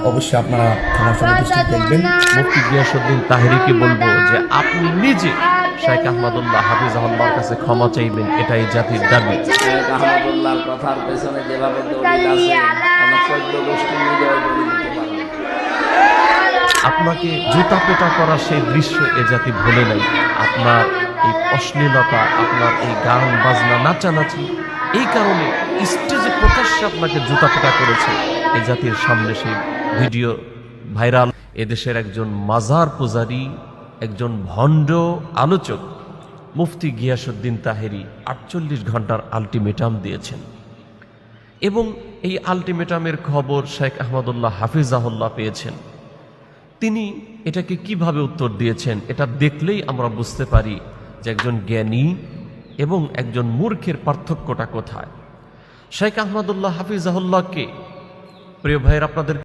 অবশ্যই আপনারা থানার সঙ্গে দৃষ্টি দেখবেন। মুফতি গিয়াসউদ্দিন তাহেরিকে বলবো যে আপনি নিজে শেখ আহমদুল্লাহ হাফিজাহুল্লাহর কাছে ক্ষমা চাইবেন, এটাই জাতির দাবি। শেখ আহমদুল্লাহর কথার পেছনে যেভাবে দলিল আছে, আমার 14 গোষ্ঠী মিলে ওই দলিল দিতে পারবে। আপনাকে জুতা পেটা করার সেই দৃশ্য এ জাতি ভুলে নাই। আপনার এই অশ্লীলতা, আপনার এই গান বাজনা নাচানাচি, এই কারণে স্টেজে প্রকাশ্যে আপনাকে জুতা পেটা করেছে। এই জাতির সামনে সেই ভিডিও ভাইরাল। এদেশের একজন মাজার পূজারী, একজন ভণ্ড আলোচক মুফতি গিয়াসউদ্দিন তাহেরি 48 ঘন্টার আলটিমেটাম দিয়েছেন এবং এই আলটিমেটামের খবর শেখ আহমদুল্লাহ হাফিজাহুল্লাহ পেয়েছেন। তিনি এটাকে কিভাবে উত্তর দিয়েছেন এটা দেখলেই আমরা বুঝতে পারি যে একজন জ্ঞানী এবং একজন মূর্খের পার্থক্যটা কোথায়। শেখ আহমদুল্লাহ হাফিজাহুল্লাহকে, প্রিয় ভাইয়ের, আপনাদের